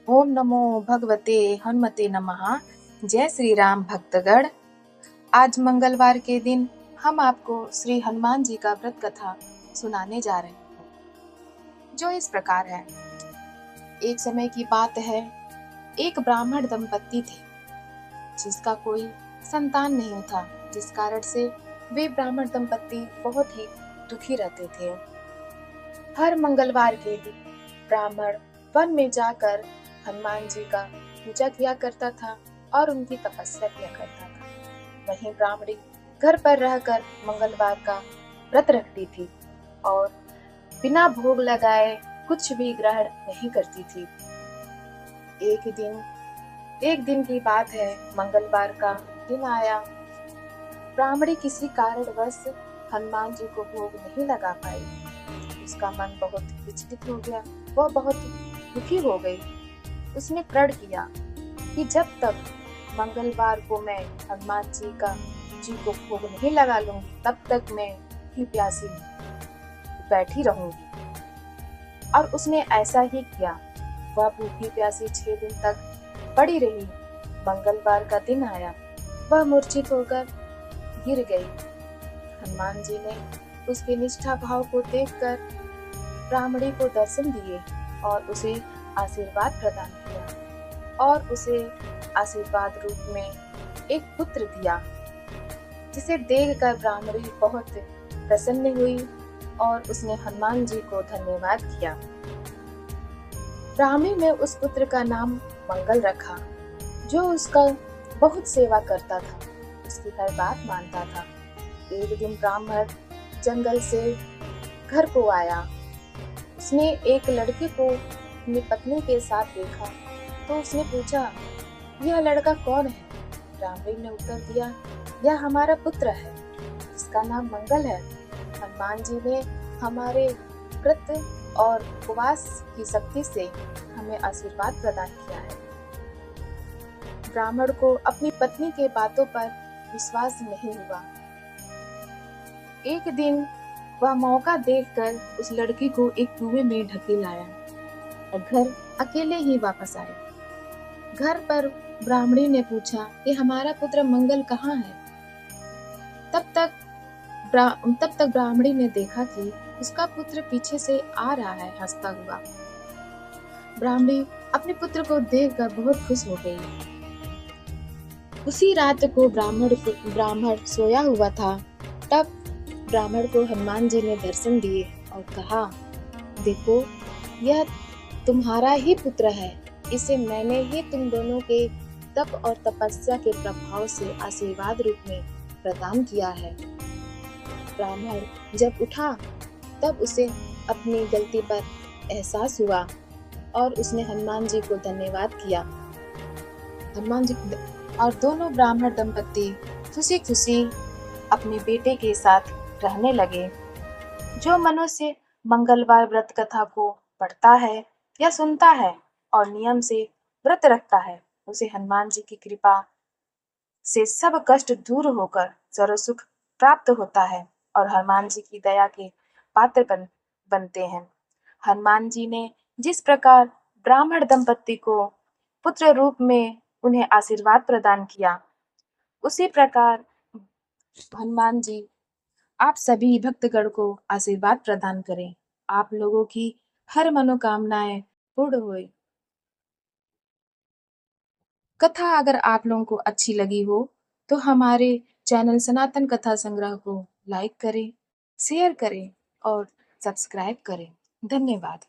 ओम नमो भगवते हनुमते नमः। जय श्री राम भक्तगण। आज मंगलवार के दिन हम आपको श्री हनुमान जी का व्रत कथा सुनाने जा रहे हैं, जो इस प्रकार है। एक समय की बात है, एक ब्राह्मण दंपत्ति थे जिसका कोई संतान नहीं था, जिस कारण से वे ब्राह्मण दंपत्ति बहुत ही दुखी रहते थे। हर मंगलवार के दिन ब्राह्मण वन में जाकर हनुमान जी का पूजा किया करता था और उनकी तपस्या किया करता था। वहीं ब्राह्मणी घर पर रहकर मंगलवार का व्रत रखती थी और बिना भोग लगाए कुछ भी ग्रहण नहीं करती थी। एक दिन की बात है, मंगलवार का दिन आया। ब्राह्मणी किसी कारणवश हनुमान जी को भोग नहीं लगा पाई। उसका मन बहुत विचलित हो गया, वह बहुत दुखी हो गई। उसने प्रण किया कि जब तक मंगलवार को मैं हनुमान जी को भोग नहीं लगा लूंगी, तब तक मैं ही प्यासी बैठी रहूंगी। और उसने ऐसा ही किया। वह भूखी प्यासी 6 दिन तक पड़ी रही। मंगलवार का दिन आया, वह मूर्छित होकर गिर गई। हनुमान जी ने उसके निष्ठा भाव को देखकर ब्राह्मणी को दर्शन दिए और उसे आशीर्वाद प्रदान किया और उसे आशीर्वाद रूप में एक पुत्र दिया, जिसे देखकर ब्राह्मणी बहुत प्रसन्न हुई और उसने हनुमान जी को धन्यवाद किया। ब्राह्मणी ने उस पुत्र का नाम मंगल रखा, जो उसका बहुत सेवा करता था, उसकी हर बात मानता था। एक दिन ब्राह्मण जंगल से घर को आया। उसने एक लड़के को अपनी पत्नी के साथ देखा तो उसने पूछा, यह लड़का कौन है? ब्राह्मणी ने उत्तर दिया, यह हमारा पुत्र है, जिसका नाम मंगल है। हनुमान जी ने हमारे व्रत और उपवास की शक्ति से हमें आशीर्वाद प्रदान किया है। ब्राह्मण को अपनी पत्नी के बातों पर विश्वास नहीं हुआ। एक दिन वह मौका देखकर उस लड़की को एक कुएं में ढकेल लाया और घर अकेले ही वापस आया। घर पर ब्राह्मणी ने पूछा कि हमारा पुत्र मंगल कहाँ है? तब तक ब्राह्मणी ने देखा कि उसका पुत्र पीछे से आ रहा है, हंसता हुआ। ब्राह्मणी अपने पुत्र को देखकर बहुत खुश हो गई। उसी रात को ब्राह्मण सोया हुआ था। तब ब्राह्मण को हनुमान जी ने दर्शन दिए और कहा, देखो, यह तुम्हारा ही पुत्र है। इसे मैंने ही तुम दोनों के तप और तपस्या के प्रभाव से आशीर्वाद रूप में प्रदान किया है। ब्राह्मण जब उठा तब उसे अपनी गलती पर एहसास हुआ और उसने हनुमान जी को धन्यवाद किया। हनुमान जी और दोनों ब्राह्मण दंपत्ति खुशी खुशी अपने बेटे के साथ रहने लगे। जो मनुष्य मंगलवार व्रत कथा को पढ़ता है या सुनता है और नियम से व्रत रखता है, उसे हनुमान जी की कृपा से सब कष्ट दूर होकर सर्व सुख प्राप्त होता है और हनुमान जी की दया के पात्र बनते हैं। हनुमान जी ने जिस प्रकार ब्राह्मण दंपत्ति को पुत्र रूप में उन्हें आशीर्वाद प्रदान किया, उसी प्रकार हनुमान जी आप सभी भक्तगण को आशीर्वाद प्रदान करें। आप लोगों की हर मनोकामनाएं पूर्ण होए। कथा अगर आप लोगों को अच्छी लगी हो तो हमारे चैनल सनातन कथा संग्रह को लाइक करें, शेयर करें और सब्सक्राइब करें। धन्यवाद।